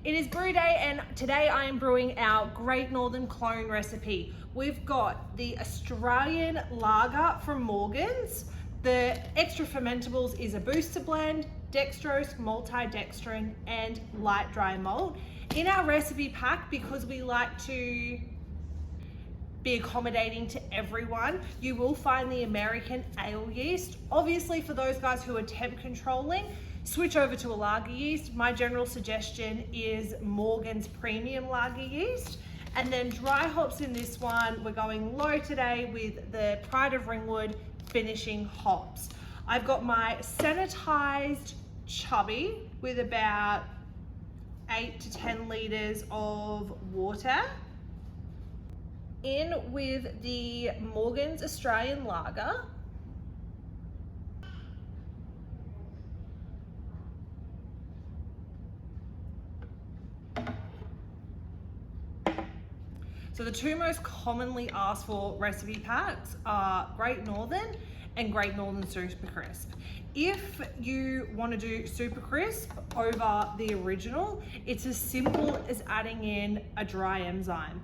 It is brew day and today I am brewing our Great Northern Clone recipe. We've got the Australian lager from Morgan's. The extra fermentables is a booster blend, dextrose, multidextrin and light dry malt. In our recipe pack, because we like to be accommodating to everyone, you will find the American Ale Yeast. Obviously for those guys who are temp controlling, switch over to a lager yeast. My general suggestion is Morgan's premium lager yeast. And then dry hops in this one, we're going low today with the Pride of Ringwood Finishing Hops. I've got my sanitized chubby with about 8 to 10 litres of water. In with the Morgan's Australian lager. So the two most commonly asked for recipe packs are Great Northern and Great Northern Super Crisp. If you want to do Super Crisp over the original, it's as simple as adding in a dry enzyme.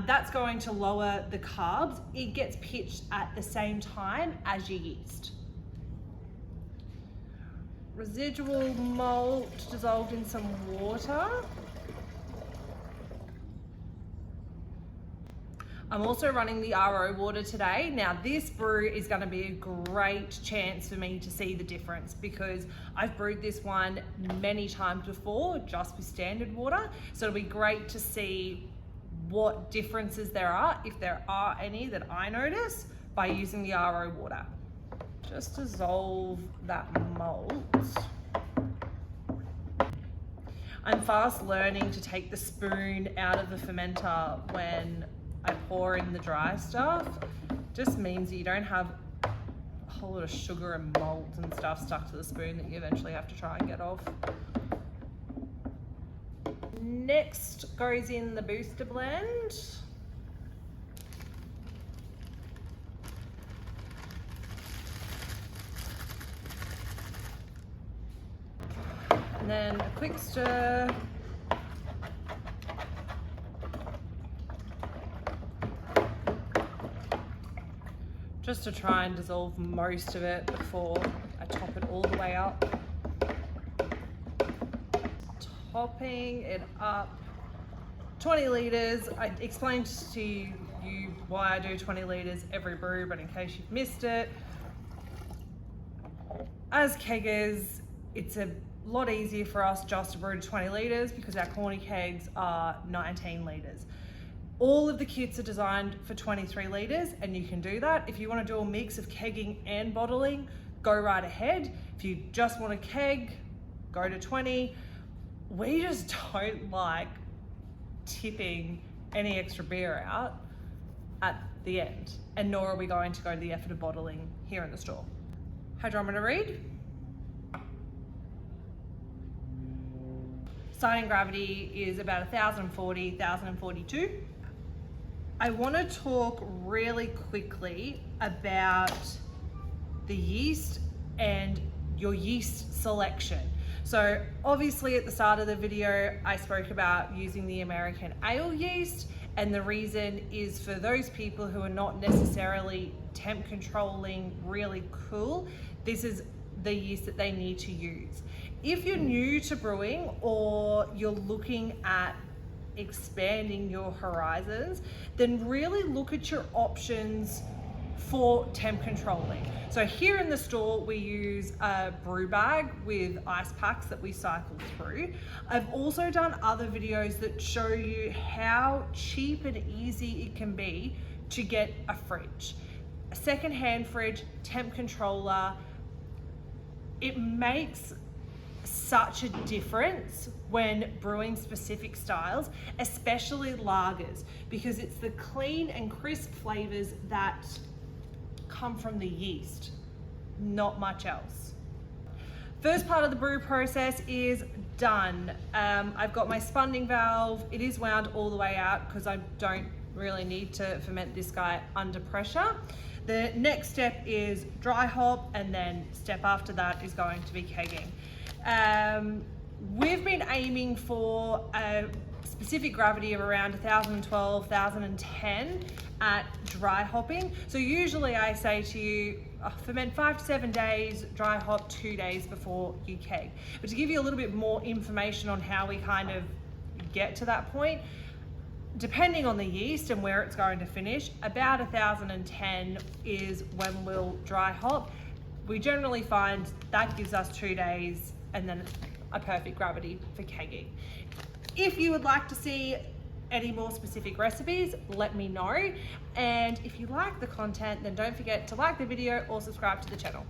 That's going to lower the carbs. It gets pitched at the same time as your yeast. Residual malt dissolved in some water. I'm also running the RO water today. Now this brew is gonna be a great chance for me to see the difference because I've brewed this one many times before just with standard water. So it'll be great to see what differences there are, if there are any that I notice, by using the RO water. Just dissolve that malt. I'm fast learning to take the spoon out of the fermenter when I pour in the dry stuff. Just means that you don't have a whole lot of sugar and malt and stuff stuck to the spoon that you eventually have to try and get off. Next goes in the booster blend. And then a quick stir. Just to try and dissolve most of it before I top it all the way up. Topping it up. 20 litres. I explained to you why I do 20 litres every brew, but in case you've missed it, as keggers, it's a lot easier for us just to brew to 20 litres because our corny kegs are 19 litres. All of the kits are designed for 23 litres and you can do that. If you want to do a mix of kegging and bottling, go right ahead. If you just want a keg, go to 20. We just don't like tipping any extra beer out at the end, and nor are we going to go to the effort of bottling here in the store. Hydrometer read. Starting gravity is about 1040, 1042. I want to talk really quickly about the yeast and your yeast selection. So obviously at the start of the video, I spoke about using the American Ale yeast, and the reason is for those people who are not necessarily temp controlling really cool, this is the yeast that they need to use. If you're new to brewing or you're looking at expanding your horizons, then really look at your options for temp controlling. So here in the store, we use a brew bag with ice packs that we cycle through. I've also done other videos that show you how cheap and easy it can be to get a fridge. A second-hand fridge, temp controller. It makes such a difference when brewing specific styles, especially lagers, because it's the clean and crisp flavors that come from the yeast, not much else. First part of the brew process is done. I've got my spunding valve. It is wound all the way out because I don't really need to ferment this guy under pressure. The next step is dry hop, and then step after that is going to be kegging. We've been aiming for a specific gravity of around 1012, 1010 at dry hopping. So usually I say to you, ferment 5 to 7 days, dry hop 2 days before you keg. But to give you a little bit more information on how we kind of get to that point, depending on the yeast and where it's going to finish, about 1010 is when we'll dry hop. We generally find that gives us 2 days and then a perfect gravity for kegging. If you would like to see any more specific recipes, let me know. And if you like the content, then don't forget to like the video or subscribe to the channel.